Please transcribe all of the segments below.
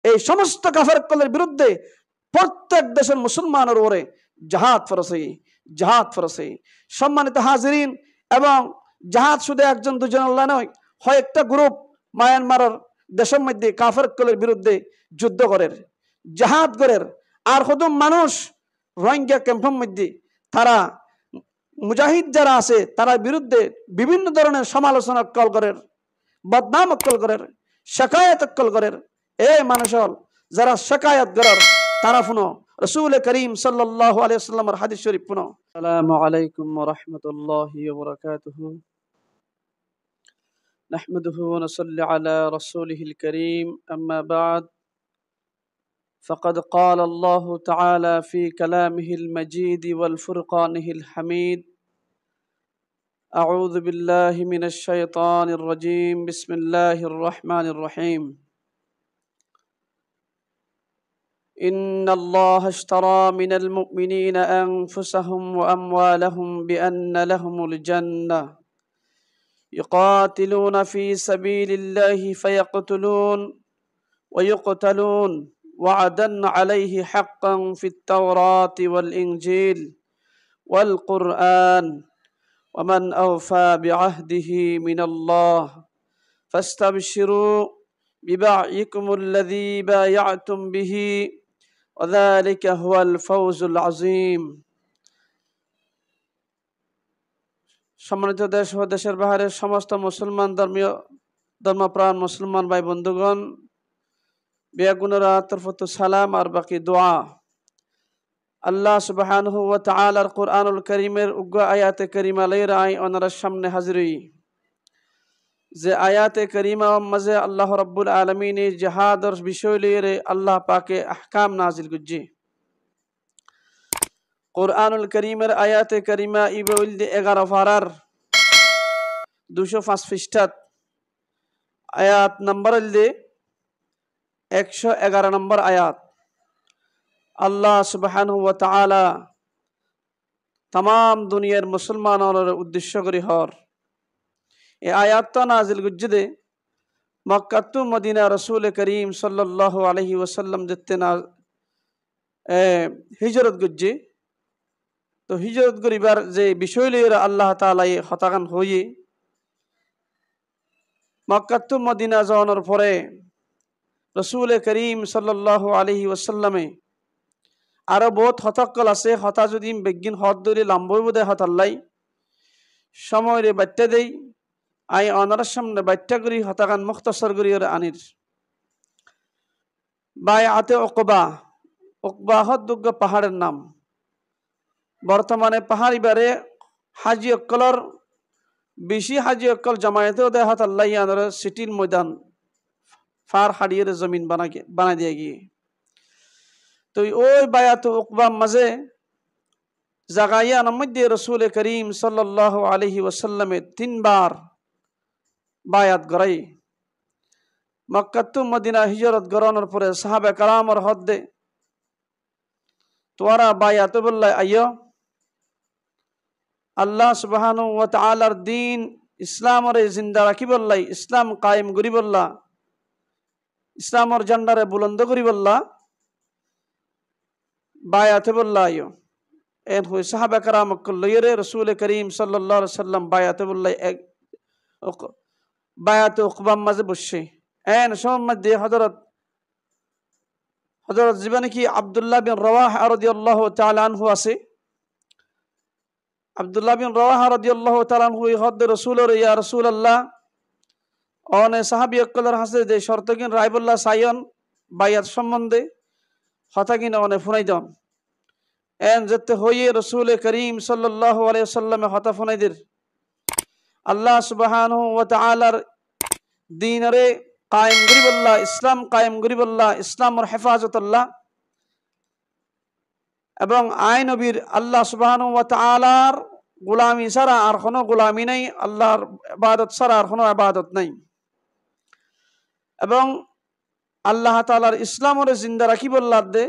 এই সমস্ত কাফেরকলের বিরুদ্ধে প্রত্যেক দেশের মুসলমানের উপরে জাহাদ ফরজ। সম্মানিত হাজিরিন, এবং জাহাদ শুধু একজন দুজন আল্লাহ নয়, হয় একটা গ্রুপ মায়ানমারের দেশের মধ্যে কাফেরকলের বিরুদ্ধে যুদ্ধ করেন, জাহাদ করেন, আর শুধু মানুষ রোহিঙ্গা ক্যাম্পের মধ্যে তারা মুজাহিদ যারা আছে তারা বিরুদ্ধে বিভিন্ন ধরনের সমালোচনা অক্কল করেন, বদনাম অক্কল করেন, শেকায়ত অক্কল করেন। এই মানুষ যারা শেকায়ত করার তারা শুনো রাসূল করিম সাল্লাল্লাহু আলাইহি ওয়াসাল্লামের হাদিস শরীফ শুনো। আসসালামু আলাইকুম ওয়া রাহমাতুল্লাহি ওয়া বারাকাতুহু। নাহমাদুহু ওয়া নুসাল্লি আলা রাসূলিহিল কারীম, আম্মা বা'দ। فقد قال الله تعالى في كلامه المجيد والفرقانه الحميد: أعوذ بالله من الشيطان الرجيم، بسم الله الرحمن الرحيم. إن الله اشترى من المؤمنين أنفسهم وأموالهم بأن لهم الجنة يقاتلون في سبيل الله فيقتلون ويقتلون وعدا عليه حقا في التوراة والإنجيل والقرآن ومن أوفى بعهده من الله فاستبشروا ببيعكم الذي بايعتم به وذلك هو الفوز العظيم. সম্মানিত দেশ ও দেশের বাহিরের সমস্ত মুসলমান ধর্মপ্রাণ মুসলমান ভাই বন্ধুগণ, বেগুনের তরফত সালাম আর বাকি দোয়া। আল্লাহ সুবহানাহু ওয়া তাআলার কুরআনুল কারীমের উগ্র আয়াতে কারিমা লইরা আই ওনার সামনে হাজির হই। যে আয়াতে কারিমা মাঝে আল্লাহ রাব্বুল আলামিনের জিহাদের বিষয় লইরে আল্লাহ পাকে আহকাম নাজিল করছে। কুরআনুল কারীমের আয়াতে কারিমা ইবুল 11 পারার 205 পৃষ্ঠাত আয়াত নম্বর 111 নম্বর আয়াত। আল্লাহ সুবহানাহু ওয়া তাআলা तमाम দুনিয়ার মুসলমানের উদ্দেশ্য করে হর এই আয়াতটা নাজিল করছে। মক্কা টু মদিনা রাসূল করিম সাল্লাল্লাহু আলাইহি ওয়াসাল্লাম যেতে না হিজরত করছে। তো হিজরত করিবার যে বিষয় লইয়া আল্লাহ তাআলা হতাকান হয়ে মক্কা টু মদিনা যাওয়ার পরে রাসূল করিম সাল্লাল্লাহু আলাইহি ওয়াসাল্লামে আরো বহুত হতাকল আছে। হতা যদি বেগিন হত ধরে লাম্বই বোধে হতাল্লাই সময় রে বাচ্চা দেই আই অনার সামনে বাচ্চা করি হতাকান মুখতাসর করি আনির বায়াতে উকবা হদ্দুগ্গ পাহাড়ের নাম। বর্তমানে পাহাড় এবারে হাজি অক্কলর বেশি হাজি অক্কল জামায়াতেও দেখা আল্লাহ আনার সিটির ময়দান ফার হাড়িয়ে জমিন বানাই দিয়ে গিয়ে। তো ওই বায়াত উকবার মাঝে জাগাইয়ার মধ্যে রাসূল করিম সাল্লাল্লাহু আলাইহি ওয়াসাল্লামে 3 বার বায়াত গড়াই। মক্কা টু মদিনা হিজরত গড়ানোর পরে সাহাবা কারামর হদ্দে তোরা বায়াত বললাই আইয়ো আল্লাহ সুবহানাহু ওয়া তাআলার দিন ইসলামর জিন্দা রাখি বললাই, ইসলাম কায়েম করি বললা, ইসলামর ঝান্ডারে বুলন্দ করি বললা বায়াতে বললা আইয়ো। এন হই সাহাবা কারাম লইরে রাসূল করিম সাল্লাল্লাহু আলাইহি ওয়াসাল্লাম বায়াতে বললাই বায়াতে উকবা মাঝে বসে। এন সময় মধ্যে হযরত জীবনে কি আব্দুল্লাহ বিন রাওয়াহা রাদিয়াল্লাহু তাআলা আনহু আছে। আব্দুল্লাহ বিন রাওয়াহা রাদিয়াল্লাহু তাআলা আনহু হদ্দে রাসূলের ইয়া রাসূলুল্লাহ অনে সাহাবী অকলের হাসে যে শর্তকিন রাইবুল্লাহ সাইয়ন বায়াত সম্বন্ধে হতাকিন অনে ফুনাই দন। এন যেতে হইয়ে রাসূল করিম সাল্লাল্লাহু আলাইহি ওয়াসাল্লামে হতা ফুনাইদের আল্লাহ সুবহানাহু ওয়া তাআলার দ্বীনরে কায়েম করি বললা, ইসলাম কায়েম করি বললা, ইসলামর হেফাজত আল্লাহ এবং আই নবীর আল্লাহ সুবহানাহু ওয়া তাআলার গোলামি ছাড়া আর কোনো গোলামি নাই, আল্লাহর ইবাদত ছাড়া আর কোনো ইবাদত নাই এবং আল্লাহ তাআলার ইসলামর জিন্দা রাখি বললা দে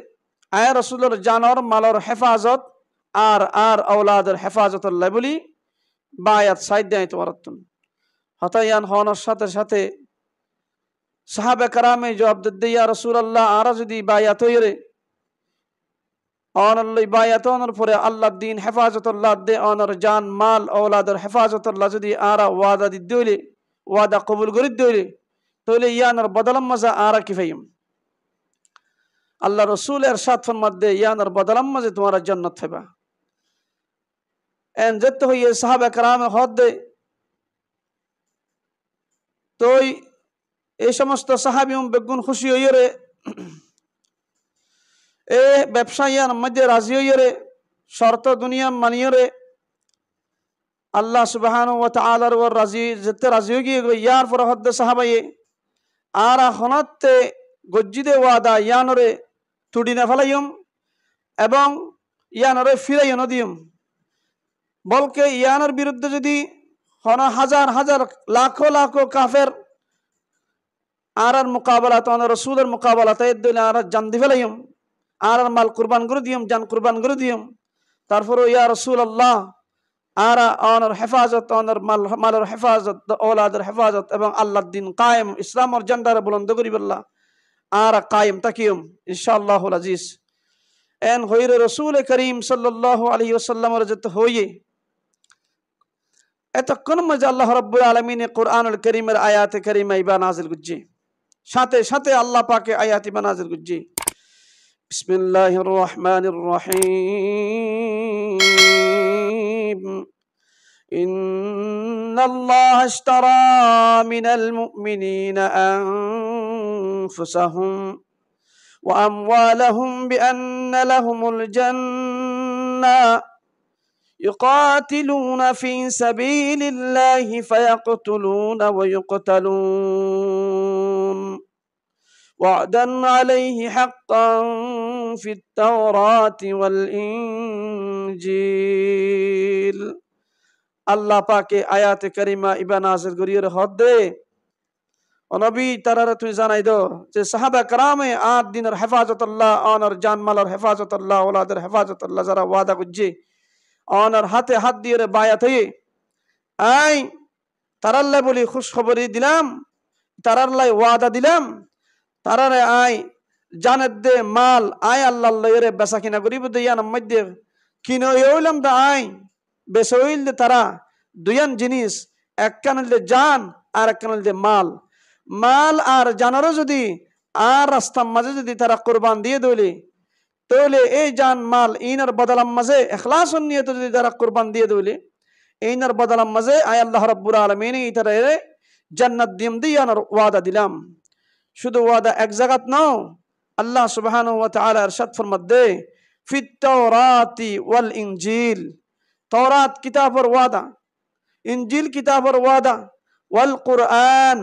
আয় রাসূলের জানর মালর হেফাজত আর আওলাদের হেফাজত আল্লাহ বলি বায়াত সাইদ দেয় তোমার হতায়ান হওয়ার সাথে সাথে সাহাবে কারামে জবাব দিতে ইয়া রাসূলুল্লাহ আরা যদি বায়াত হইরে অনল্লাই বায়াত অনর পরে আল্লাহ দিন হেফাজতুল্লাহ দে অনর জান মাল ঔলাদের হেফাজতুল্লাহ যদি আরা ওয়াদা দিতে হইলে ওয়াদা কবুল করে দিলে তাহলে ইয়ানর বদলাম মজা আরা কি ফাইম আল্লাহ রসুল ইরশাদ ফরমাতে ইয়ানর বদলাম মজা তোমার জান্নাত হইবা এন যেতে হইয়ে সাহাবে কারামে হদ দে তো এই সমস্ত সাহাবিউম বেগুন খুশি হইরে এ ব্যবসায়ীর মধ্যে রাজি হইরে শর্ত দুনিয়া মানিয়রে আল্লাহ সুবহানাহু ওয়া তাআলার ওর রাজি যেতে রাজি হয়ে গিয়ে ইয়ার পর হদ সাহাবায়ে আর হনতে গজ্জিদে ওয়াদা ইয়ানরে তুড়ি না ফেলাইম এবং ইয়ানরে ফিরাইও নদিম বলকে ইয়ানের বিরুদ্ধে যদি হন হাজার হাজার লাখো লাখো কাফের আর মোকাবেলা তো রসুলের মোকাবেলা তাই আর জান দি ফেলাইম আর মাল কুরবান করে দিম জান কুরবান করে দিম তারপরে ইয়া রাসূলুল্লাহ আর অনর হেফাজত অনর মালের হেফাজত ঔলাদের হেফাজত এবং আল্লাহর দিন কায়েম ইসলামের ঝান্ডারে বুলন্দ করিবাল্লাহ আর কায়েম তাকিয়ম ইনশাআল্লাহুল আজিজ এন হইরে রাসূল করিম সাল্লাল্লাহু আলাইহি ওয়াসাল্লামের যত হইয়ে এতক্ষণ মজা আল্লাহ রাব্বুল আলামিন কুরআনুল কারীমের আয়াতে কারীমা ইবা নাযিল গুজ্জি সাথে সাথে আল্লাহ পাকে আয়াত ইবা নাযিল গুজ্জি বিসমিল্লাহির রহমানির রহিম ইন্নাল্লাহা আশতারা মিনাল মুমিনিনা আনফুসাহুম ওয়া আমওয়ালাহুম বিআন্না লাহুমুল জান্নাহ يقاتلون في سبيل الله فيقتلون ويقتلون وعدا عليه حقا في التوراة والإنجيل الله পাকে আয়াতে কারিমা ইবা নাযিল করিয়ে হদ দে ও নবী তারারে তুই জানাই দাও যে সাহাবা کرامে আট দিনের হেফাজতুল্লাহ অনর জানমালের হেফাজতুল্লাহ ওলাদের হেফাজতুল্লাহ যারা ওয়াদা করছে অনার হাতে হাত দিয়ে বায়াত হয়ে আই তারাল্লাহ বলি খুশ খবরই দিলাম তারাল্লাহ ওয়াদা দিলাম তারারে আই জানের দে মাল আয় আল্লাহ রে বেচা কিনা করিব দিয়ান মধ্যে কিনো হইলাম দা আই বেচা হইল দে তারা দুয়ান জিনিস এক কানল দে জান আর এক কানল দে মাল মাল আর জানারও যদি আর রাস্তার মাঝে যদি তারা কুরবান দিয়ে দইলে তাহলে এই জান মাল ইনার বদলাম মাঝে ইখলাসন নিয়ত যদি তারা কুরবান দিয়ে দইলে ইনার বদলাম মাঝে আয় আল্লাহ রাব্বুল আলামিন ইতারে জান্নাত দিম দিয়ানোর ওয়াদা দিলাম শুধু ওয়াদা এক জায়গাত নাও আল্লাহ সুবহানাহু ওয়া তাআলা ইরশাদ ফরমাতে ফিত তাওরাতি ওয়াল ইনজিল তাওরাত কিতাবের ওয়াদা ইনজিল কিতাবের ওয়াদা ওয়াল কুরআন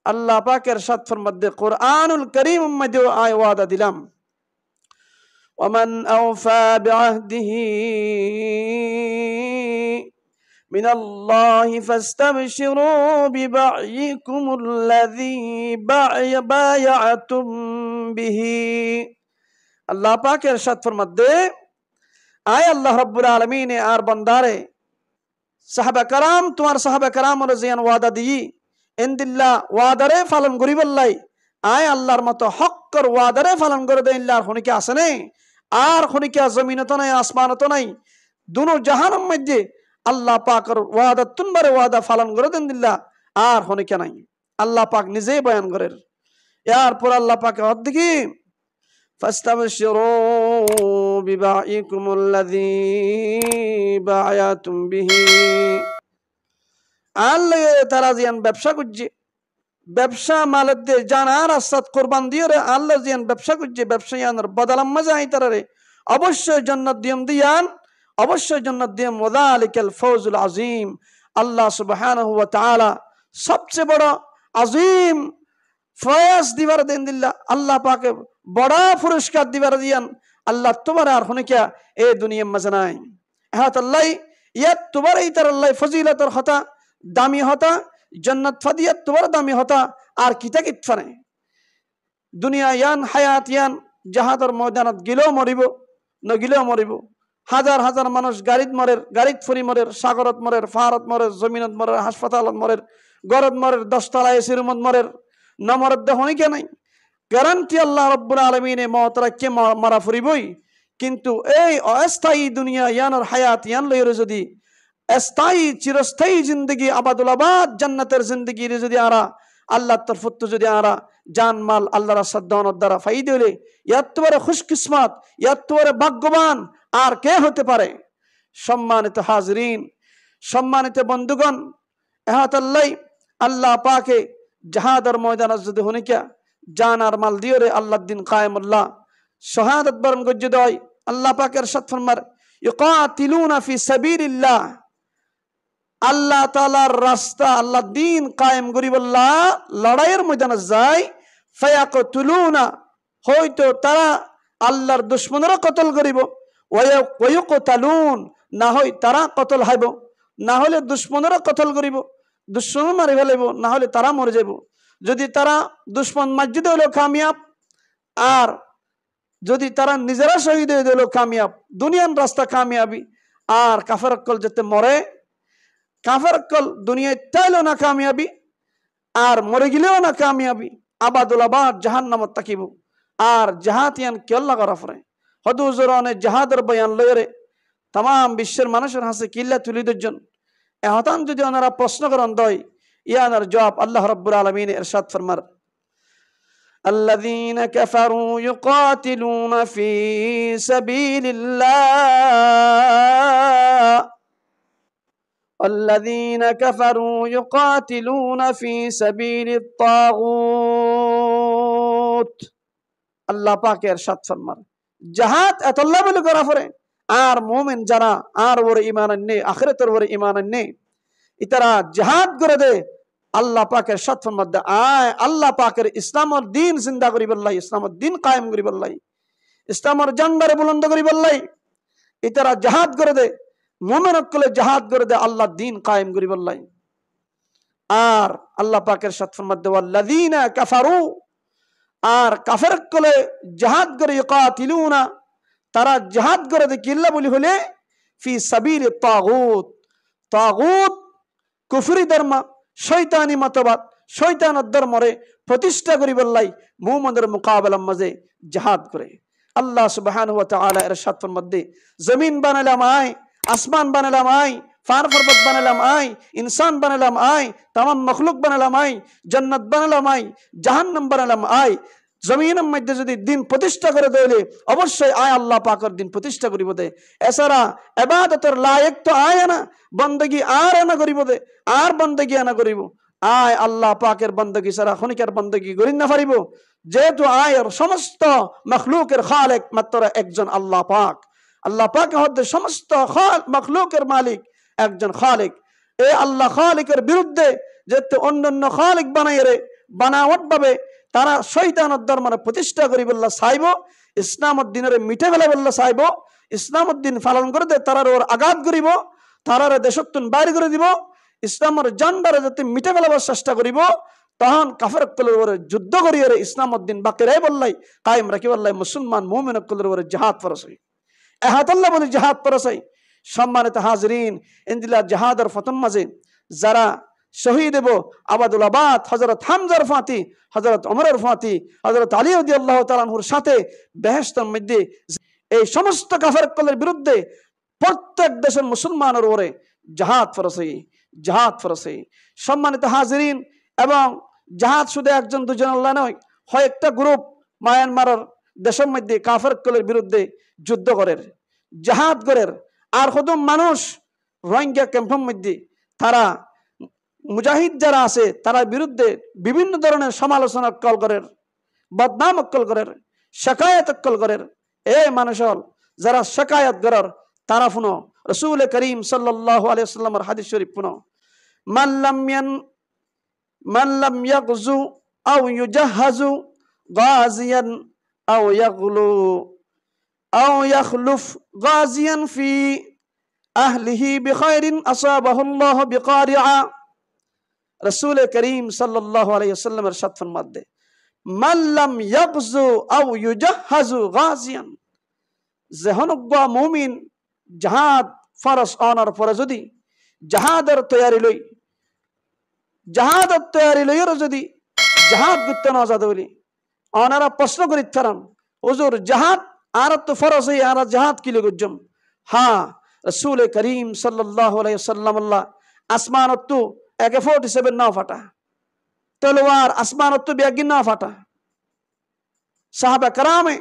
আল্লাহ পাক ইরশাদ ফরমাতে কুরআনুল কারীম মধ্যে আয় ওয়াদা দিলাম ومن أوفى بعهده من الله فاستبشروا ببيعكم الذي بايعتم به الله পাক ইরশাদ ফরমাতে আয় আল্লাহ রাব্বুল আলামিন আর বান্দারে সাহাবা کرام তোমার সাহাবা کرام রাজিয়ান ওয়াদা দিই ইনদিল্লাহ ওয়াদারে পালন করিবাল্লাই আয় আল্লাহর মতো হক্কর ওয়াদারে পালন করে দেন আল্লাহর খনিকে আছে না আর খনিকে জমিনত নাই আসমানত নাই দুনো জাহানের মধ্যে আল্লাহ পাকের ওয়াদা তুনবারে ওয়াদা পালন করে দেন দিল্লাহ আর খনিকে নাই আল্লাহ পাক নিজেই বয়ান করেন এরপর আল্লাহ পাক অদ্দিকি ফাস্তাবশিরু বিবাইকুমুল্লাযী বায়াতুম বিহি আল্লাহ তারা জিয়ান ব্যবসা করছে ব্যবসা মালের দিয়ে জানার আসাদ কোরবান দিয়ে রে আল্লাহ জিয়ান ব্যবসা করছে ব্যবসায়ীর বদলাম মজা আই তারা রে অবশ্যই জান্নাত দিম দিয়ান অবশ্যই জান্নাত দিম ওয়াযালিকাল ফাওজুল আযীম আল্লাহ সুবহানাহু ওয়া তাআলা সবচেয়ে বড় আযীম ফয়াজ দিবার দেন দিল্লাহ আল্লাহ পাকে বড় পুরস্কার দিবার দিয়ান আল্লাহ তোমার আর হনিকা এই দুনিয়া মজা নাই হাত আল্লাহ ইয়াত তোমার এই তার আল্লাহ ফজিলতর হতা দামি হতা জান্নাত ফাদিয়াত তোমার দামি হতা আর কিতা কিতফা নাই দুনিয়া ইয়ান হায়াত ইয়ান জাহাদর ময়দানত গিলেও মরিব নগিলেও মরিব হাজার হাজার মানুষ গাড়িত মরের গাড়িত ফুরি মরের সাগরত মরের ফাহারত মরের জমিনত মরের হাসপাতালত মরের গরত মরের 10 তলা এসি রুমত মরের নমরদ্দ হনিকে নাই গ্যারান্টি আল্লাহ রব্বুল আলামিনে মওত রাখকে মারা ফুরিবই কিন্তু এই অস্থায়ী দুনিয়া ইয়ানোর হায়াত ইয়ান লইরে যদি স্থায়ী চিরস্থায়ী জিন্দগি আবাদুল আবাদ জান্নাতের জিন্দগি যদি আরা আল্লাহ তরফত যদি আরা জান মাল আল্লাহর সাদ্দানোর দ্বারা ফাইদে হলে ইয়াত্তবারে খুশকিসমত ইয়াত্তবারে ভাগ্যবান আর কে হতে পারে। সম্মানিত হাজরিন, সম্মানিত বন্ধুগণ, এহাতাল্লাই আল্লাহ পাকে জাহাদার ময়দানে যদি হনিকা জান আর মাল দিওরে আল্লাহর দিন কায়েমুল্লাহ শাহাদাত বরণ গজ্জদয় আল্লাহ পাকের ইরশাদ ফরমার ইকাতিলুনা ফি সাবিলিল্লাহ আল্লাহ তাআলার রাস্তা আল্লাহ দিন কায়েম করিবল্লাহ লড়াইয়ের ময়দানে যায় ফায়াকতুলুনা হয়তো তারা আল্লাহর দুশমনরা কতল করিব ওয়ায়ুকতালুন না হয় তারা কতল হইব না হলে দুশমনরা কতল করিব দুশমন মারি ফেলাইব না হলে তারা মরে যাইব। যদি তারা দুশমন মসজিদে হলো কামিয়াব আর যদি তারা নিজেরা শহীদ হয়ে দিল কামিয়াব দুনিয়ার রাস্তা কামিয়াবি আর কাফের অক্কল যেতে মরে কাফের অক্কল দুনিয়ায় তাইলো না কামিয়াবি আর মরে গেলেও না কামিয়াবি আবাদুল আবাদ জাহান্নামত তাকিব আর জাহাত ইয়ান কেল্লা করা ফরে হদুজুর অনেক জাহাদের বয়ান লয়রে তাম বিশ্বের মানুষের হাসে কিল্লা তুলিদের জন্য এহতান যদি ওনারা প্রশ্ন করেন দয় ইয়ানার জবাব আল্লাহ রাব্বুল আলামিন ইরশাদ ফরমার الذين كفروا يقاتلون في سبيل الله الذين كفروا يقاتلون في سبيل الطاغوت আল্লাহ পাক ইরশাদ ফরমার জাহাদ এতল্লা বলে করা ফরে আর মুমিন যারা আর ওর ঈমান আননে আখিরাতের ওর ঈমান আননে ইতারা জাহাদ করে দে আল্লাহ পাকের ইরশাদ ফরমার দে আয় আল্লাহ পাকের ইসলামের দ্বীন জিন্দা করিবল্লাই ইসলামের দ্বীন কায়েম করিবল্লাই ইসলামের ঝান্ডারে বুলন্দ করিবল্লাই ইতারা জাহাদ করে দে মুমিন অকলে জাহাদ করে দে আল্লাহ দ্বীন কায়েম করিবল্লাই। আর আল্লাহ পাকের ইরশাদ ফরমার দে ওয়াল্লাযীনা কাফারু আর কাফের অকলে জাহাদ করে ইকাতিলুনা তারা জাহাদ করে দে কিল্লা বলি হলে ফি সাবিলিত তাগুত তাগুত কুফরি ধর্ম শয়তানি মতবাদ শয়তানের ধর্মরে প্রতিষ্ঠা করিবল্লাই মুমিনদের মোকাবেলার মাঝে জাহাদ করে। আল্লাহ সুবহানাহু ওয়া তাআলা ইরশাদ ফরমার দে জমিন বানালাম আয় আসমান বানালাম আয় ফার পর্বত বানালাম আয় ইনসান বানালাম আয় तमाम মখলুক বানালাম আয় জান্নাত বানালাম আয় জাহান্নাম বানালাম আয় জমিনের মধ্যে যদি দিন প্রতিষ্ঠা করে দিলে অবশ্যই আয় আল্লাহ পাকের দিন প্রতিষ্ঠা করিব দে এছাড়া ইবাদতের লায়েক তো আয় না বندگی আর না করিব দে আর বندگی না করিব আয় আল্লাহ পাকের বندگی ছাড়া খনিকার বندگی করি না পারিব যেহেতু আয়ের সমস্ত মখলুকের খালেক মাত্র একজন আল্লাহ পাক আল্লাহ পাক হচ্ছে সমস্ত মখলুকের মালিক একজন খালিক এই আল্লাহ খালিকের বিরুদ্ধে যেতে অন্যান্য খালিক বানাইরে বানাওয়াট ভাবে তারা শয়তানের ধর্মরে প্রতিষ্ঠা করিবল্লাহ চাইব ইসলামের দিনের মিঠে ফেলাবল্লাহ চাইব ইসলামের দিন পালন করে দে তারার ওর আঘাত করিব তারারে দেশতুন বাইরে করে দিব ইসলামের জান্ডারে যাতে মিঠে ফেলাবার চেষ্টা করিব তখন কাফের অকলের ওরে যুদ্ধ করিয়ে ইসলামের দিন বাকি রাই বললাই কায়েম রাখি বললাই মুসলমান মুমিন অকলের ওরে জিহাদ ফরসাই এহাতাল্লাহ বলে জিহাদ ফরসাই। সম্মানিত হাজরিন ইন্দিলা জাহাদের ফতম মাঝে যারা শহীদ হব আবাদুল আবাদ হযরত হামজার ফাতি হযরত ওমরের ফাতি হযরত আলী রাদিয়াল্লাহু তাআলা আনহুর সাথে বেহেশতের মধ্যে এই সমস্ত কাফের কলের বিরুদ্ধে প্রত্যেক দেশের মুসলমানের ওরে জাহাদ ফরসাই। সম্মানিত হাজরিন এবং জাহাদ শুধু একজন দুজন আল্লাহ নয় হয় একটা গ্রুপ মায়ানমারের দেশের মধ্যে কাফের কলের বিরুদ্ধে যুদ্ধ করেন জাহাদ করেন আর কত মানুষ রোহিঙ্গা ক্যাম্পের মধ্যে তারা মুজাহিদ যারা আছে তারা বিরুদ্ধে বিভিন্ন ধরনের সমালোচনা অক্কল করেন বদনাম অক্কল করেন শিকায়ত অক্কল করেন এই মানুষ যারা শিকায়ত করার তারা শুনো রাসূল করিম সাল্লাল্লাহু আলাইহি ওয়াসাল্লামের হাদিস শরীফ শুনো মান লাম ইয়াগজু আও ইউজাহাজু গাজিয়ান আও ইয়াগলু আও ইয়াখলুফ গাজিয়ান ফি আহলিহি বিখাইরিন আসাবাহুল্লাহু বিকারিআ রাসূল করিম সাল্লাল্লাহু আলাইহি ওয়াসাল্লামের ইরশাদ ফরমাত দে মান লাম ইয়াগজু আও ইউজাহাজু গাজিয়ান যেহনজ্ঞ মুমিন জাহাদ ফরজ অনার পরে যদি জাহাদের তৈয়ারি লই যদি জাহাদ গুত্ত না জাদা বলি ওনারা প্রশ্ন করি তারান হুজুর জাহাদ আর তো ফরজ হই আর জাহাদ কি লগুজম হ্যাঁ রাসূল করিম সাল্লাল্লাহু আলাইহি ওয়াসাল্লাম আল্লাহ আসমানত্তু AK-47 না ফাটা তলোয়ার আসমানত্তু বিয়াগিন না ফাটা সাহাবা کرامে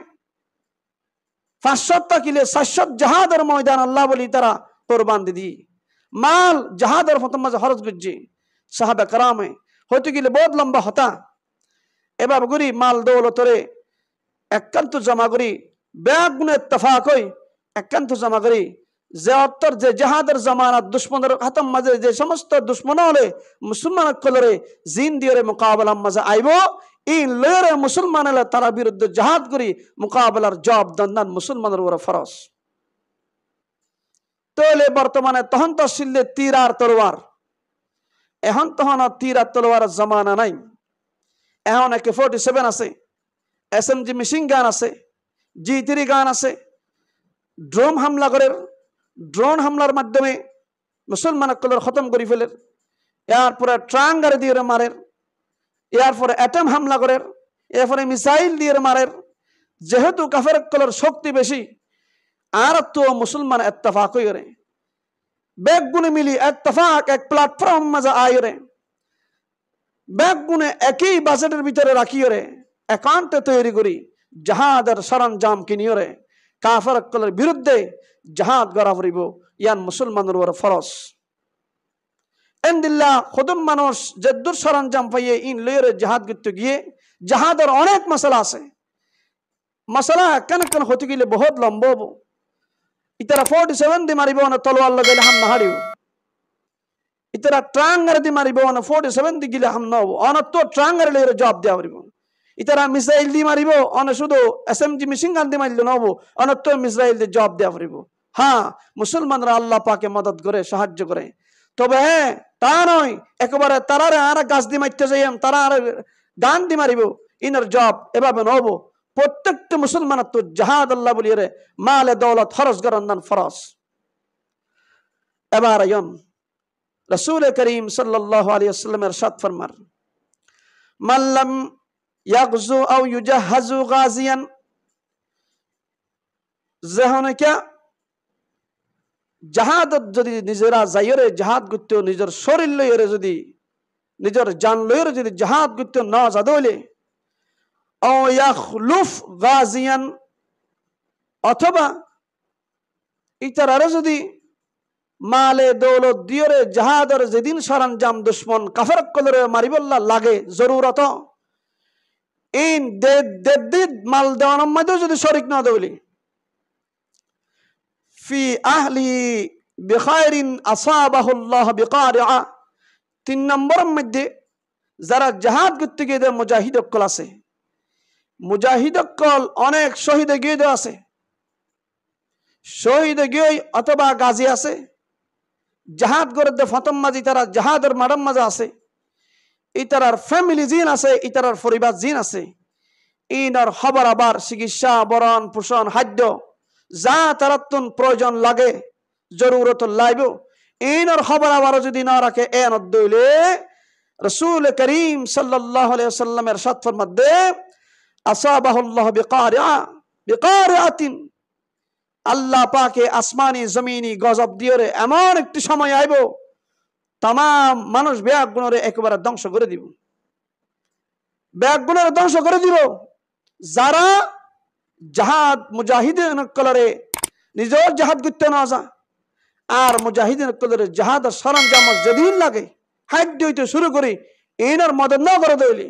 500 কিলে 700 জাহাদের ময়দান আল্লাহ বলি তারা কুরবান দি মাল জাহাদের ফতম মাঝে খরচ গজ্জি সাহাবা کرامে হতে গেলে বহুত লম্বা হতা এবার গুরি মাল দৌলতরে একান্ত জমা করি ব্যাগ গুণে ইত্তেফাক হই একান্ত জমা করি যে অত্তর যে জাহাদের জামানাত দুশ্মনের হাতম মাঝে যে সমস্ত দুশ্মন হলে মুসলমান কলরে জিন দিয়ে মোকাবেলার মাঝে আইব এই লয়ের মুসলমান হলে তারা বিরুদ্ধে জাহাদ করি মোকাবেলার জব দান মুসলমানের উপরে ফরজ তাহলে বর্তমানে তখন তো শিল্লে তীর আর তলোয়ার এখন তখন তীর আর তলোয়ার জামানা নাই এখন AK-47 আছে SMG মেশিন গান আছে G3 গান আছে ড্রোন হামলা করে ড্রোন হামলার মাধ্যমে মুসলমান কলর খতম করে ফেলে এরপরে ট্রাং গাড়ি দিয়ে মারে এরপরে অ্যাটম হামলা করে এরপরে মিসাইল দিয়ে মারে যেহেতু কাফের কলর শক্তি বেশি আর তো মুসলমান ইত্তেফাক করে ব্যাগ গুনে মিলি ইত্তেফাক এক প্ল্যাটফর্ম মাঝে আয়রে ব্যাগ গুনে একই বাজেটের ভিতরে রাখিয়ে একাউন্টে তৈরি করি জাহাদের সরঞ্জাম কিনিয়ে কাফের কলর বিরুদ্ধে জাহাদ করা পড়িব ইয়ান মুসলমানের উপর ফরজ এন্দিল্লাহ খুদুন মানুষ যদ্দুর সরঞ্জাম পাইয়ে ইন লয়ের জাহাদ করতে গিয়ে জাহাদের অনেক মশলা আছে মশলা কেন কেন হতে গেলে বহুত লম্ব ইতারা 47 দি মারিব না তলোয়ার লাগাইলে হাম না হারিব ইতারা ট্রাঙ্গার দি মারিব না 47 দি গিলে হাম নব অনত ট্রাঙ্গার লয়ের জবাব দেওয়া পড়িব ইতারা মিসাইল দি মারিব অন শুধু SMG মেশিন গান দি মারলে নব অনত মিসাইল দি জবাব দেওয়া পড়িব হ্যাঁ মুসলমানরা আল্লাহ পাকে মদদ করে সাহায্য করে তবে হ্যাঁ তা নয় একেবারে তারারে আর গাছ দি মারতে যাইম তারা আর গান দি মারিব ইনার জব এভাবে নব প্রত্যেকটা মুসলমানের তো জাহাদ আল্লাহ বলিয়ে রে মালে দৌলত খরচ করান ফরজ এবার আয়ন রাসূল করিম সাল্লাল্লাহু আলাইহি ওয়াসাল্লাম ইরশাদ ফরমার মান লাম ইয়াগজু আও ইউজাহাজু গাজিয়ান জাহানাকা জাহাদ যদি নিজেরা যাইরে জাহাদ করতে নিজের শরীর লইরে যদি নিজের জান লইরে যদি জাহাদ করতে না জাদলে ও ইয়াখলুফ গাজিয়ান অথবা ইতারারে যদি মালে দৌলত দিয়রে জাহাদর যেদিন সরঞ্জাম দুশ্মন কাফের কলরে মারিবল্লা লাগে জরুরত ইন দে মাল দেওয়ানোর মধ্যেও যদি শরিক না দেবলি ফি আহলি বিখাইরিন আসাবাহুল্লাহ বিকারিআ 3 নম্বরের মধ্যে যারা জাহাদ করতে গিয়ে মুজাহিদ কল আছে মুজাহিদ কল অনেক শহীদ গিয়ে আছে শহীদ গিয়ে অথবা গাজী আছে জাহাদ করে ফতম মাঝি তারা জাহাদের মাডম মাঝে আছে ইতারার ফ্যামিলি জিন আছে ইতারার পরিবার জিন আছে ইনার খবর আবার চিকিৎসা বরণ পোষণ খাদ্য যা তারাতুন প্রয়োজন লাগে জরুরত লাইব ইনার খবর আবার যদি না রাখে এন দইলে রাসূল করিম সাল্লাল্লাহু আলাইহি ওয়াসাল্লামের ইরশাদ ফরমাতে আসাবাহুল্লাহ বিকারিআতিন আল্লাহ পাকে আসমানি জমিনি গজব দিয়ে এমন একটি সময় আইব তাম মানুষ ব্যাগ গুণরে একেবারে ধ্বংস করে দিব ব্যাগ গুণরে ধ্বংস করে দিব যারা জাহাদ মুজাহিদিন কলরে নিজের জাহাদ করতে না যা আর মুজাহিদিন কলরে জাহাদ সরঞ্জাম যেদিন লাগে হাইট হইতে শুরু করি এনার মদত না করে দইলি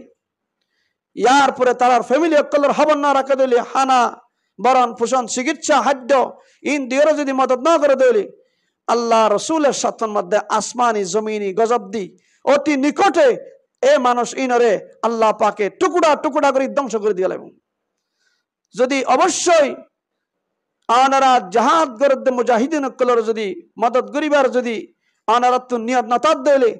ইয়ার পরে তার ফ্যামিলি কলর হবন না রাখে দইলি হানা বরণ পোষণ চিকিৎসা খাদ্য ইন দিয়ে যদি মদত না করে দইলি আল্লাহ রসুলের সাথের মধ্যে আসমানি জমিনি গজব দি অতি নিকটে এ মানুষ ইনরে আল্লাহ পাকে টুকুরা টুকুরা করে ধ্বংস করে দিয়ে লাগবে যদি অবশ্যই আনারা জাহাদ গরদ মুজাহিদিন কলর যদি মদত করিবার যদি আনারাত নিয়ত না তাদ দিলে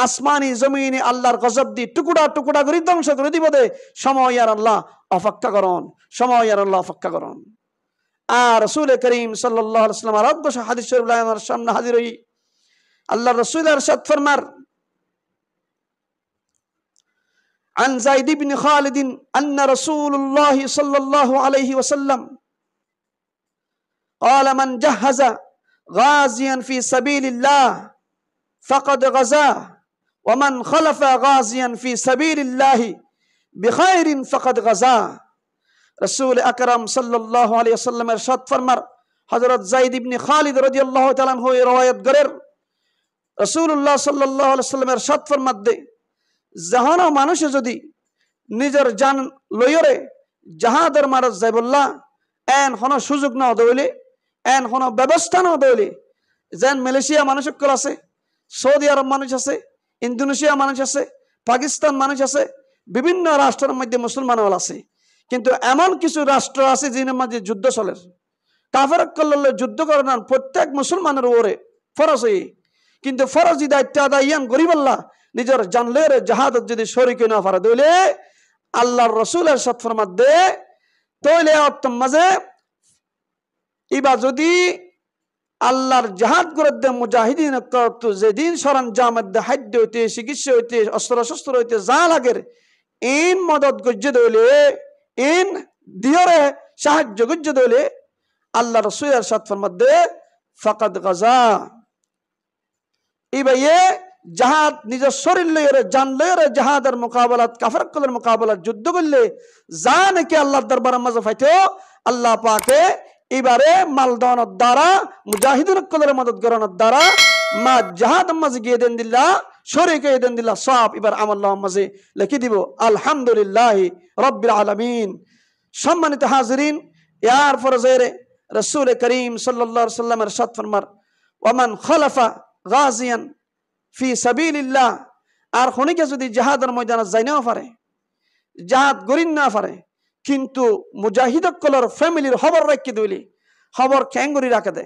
আসমানি জমিনি আল্লাহর গজব দি টুকুরা টুকুরা করে ধ্বংস করে দিব দে সময় আর আল্লাহ অপেক্ষা করুন সময় আর আল্লাহ অপেক্ষা করুন আর রাসূল করিম সাল্লাল্লাহু আলাইহি ওয়াসাল্লাম আরব হাদিস শরীফ আমার সামনে হাজির হই আল্লাহর রাসূল ইরশাদ ফরমার عن زيد بن خالد أن رسول الله صلى الله عليه وسلم قال من جهز غازيا في سبيل الله فقد غزا ومن خلف غازيا في سبيل الله بخير فقد غزا رسول أكرم صلى الله عليه وسلم ارشاد فرمار হযরত যায়েদ ইবনে খালিদ রাদিয়াল্লাহু তাআলা আনহু রওয়ায়াত করেন রাসূলুল্লাহ সাল্লাল্লাহু আলাইহি ওয়াসাল্লামের ارشاد ফরমাদ্দে জাহান মানুষ যদি নিজের জান লয়রে জাহাদের মারজ যাইবল্লাহ এন হনো সুযোগ না দইলে এন হনো ব্যবস্থা না দইলে যেন মালয়েশিয়া মানুষ আছে, সৌদি আরব মানুষ আছে, ইন্দোনেশিয়া মানুষ আছে, পাকিস্তান মানুষ আছে, বিভিন্ন রাষ্ট্রের মধ্যে মুসলমান আছে, কিন্তু এমন কিছু রাষ্ট্র আছে যার মধ্যে যুদ্ধ চলে। কাফের কল্লে যুদ্ধ করার প্রত্যেক মুসলমানের উপরে ফরজ, কিন্তু ফরজি দায়িত্ব আদায় ইয়ান গরিবাল্লাহ নিজের জানলের জাহাদত যদি শরীক না পারে দইলে আল্লাহর রাসূলের সাথ ফরমাত দে তইলে অত্তম মাঝে ইবা যদি আল্লাহর জাহাদ করে দে মুজাহিদিন কত যেদিন সরঞ্জামের দে হাদ্য হইতে চিকিৎসা হইতে অস্ত্র শস্ত্র হইতে যা লাগের ইন মদত গজ্জে দইলে ইন দিয়রে সাহায্য গজ্জে দইলে আল্লাহ রাসূলের সাথ ফরমাত দে ফাকাদ গাজা। ইবাইয়ে জাহাদ নিজের শরীর লইরে জান লইরে জাহাদের মোকাবেলাত কাফের কলের মোকাবেলাত যুদ্ধ করলে যা নাকি আল্লাহর দরবারে মাঝে পাইতো আল্লাহ পাকে এবারে মালদানের দ্বারা মুজাহিদিন কলের মদত করানোর দ্বারা মা জাহাদ মাঝে গিয়ে দেন দিল্লা শরীকে দেন দিল্লা সব এবার আমল্লাহ মাঝে লিখে দিব আলহামদুলিল্লাহ রব্বিল আলামিন। সম্মানিত হাজিরিন, ইয়ার ফরজেরে রাসূল করিম সাল্লাল্লাহু আলাইহি ওয়াসাল্লামের ارشاد ফরমার ওয়ামান খালাফা গাজিয়ান ফি সাবিলিল্লাহ, আর খনিকে যদি জাহাদের ময়দানে যাই না পারে জাহাদ গরিন না পারে কিন্তু মুজাহিদ কলর ফ্যামিলির খবর রাখি দিলি খবর ক্যাং গরি রাখে দে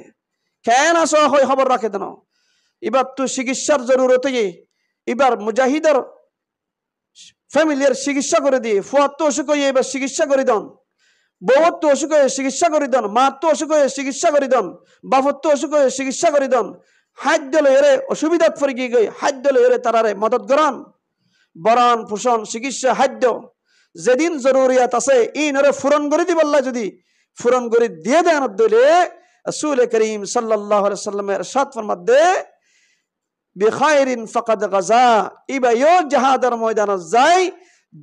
কেন আসা হয় খবর রাখে দেন এবার তো চিকিৎসার জরুরত এবার মুজাহিদের ফ্যামিলির চিকিৎসা করে দিয়ে ফুয়ার তো অসুখ হয়ে এবার চিকিৎসা করে দেন, বউর তো অসুখ হয়ে চিকিৎসা করে দেন, মার তো অসুখ হয়ে চিকিৎসা করে দেন, বাপর তো অসুখ হয়ে চিকিৎসা করে দেন, খাদ্য লইরে অসুবিধাত পড়ে গিয়ে গই খাদ্য লইরে তারারে মদত করান বরান পোষণ চিকিৎসা খাদ্য যেদিন জরুরিয়াত আছে ইনরে ফুরন করে দিবল্লা যদি ফুরন করে দিয়ে দেন দইলে রাসূল করিম সাল্লাল্লাহু আলাইহি ওয়াসাল্লামের ارشاد ফরমাত দে বিখাইরিন ফাকাদ গাজা। ইবাইও জাহাদের ময়দানে যাই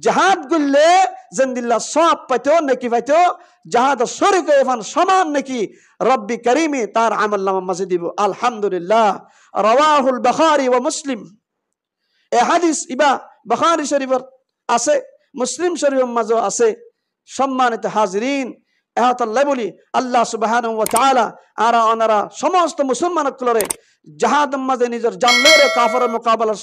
জাহাদ গুললে জিন্দিল্লাহ সব পাইতো নাকি পাইতো জাহাদ শরীক এফান সমান নাকি রব্বি করিমে তার আমলনামা মাঝে দিব। আলহামদুলিল্লাহ রাওয়াহুল বুখারী ওয়া মুসলিম। এই হাদিস ইবা বুখারী শরীফের আছে, মুসলিম শরীফের মাঝে আছে। সম্মানিত হাজিরিন, এহাতাল্লাহ বলি আল্লাহ সুবহানাহু ওয়া তাআলা আর ওনারা সমস্ত মুসলমানগুলোরে জাহাদ মাঝে নিজের জানলেরে কাফেরের মোকাবেলার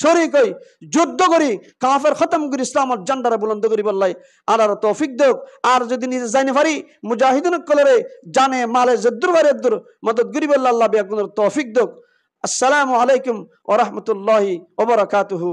শরীক হই যুদ্ধ করি কাফের খতম করি ইসলামের ঝান্ডারে বুলন্দ করি বললাই আল্লাহর তৌফিক দেক। আর যদি নিজে জানি পারি মুজাহিদিন কলরে জানে মালে যদ্দুর বারেদ্দুর মদত করি বললা আল্লাহ বিয়াকুনের তৌফিক দেক। আসসালামু আলাইকুম ওয়া রাহমাতুল্লাহি ওয়া বারাকাতুহু।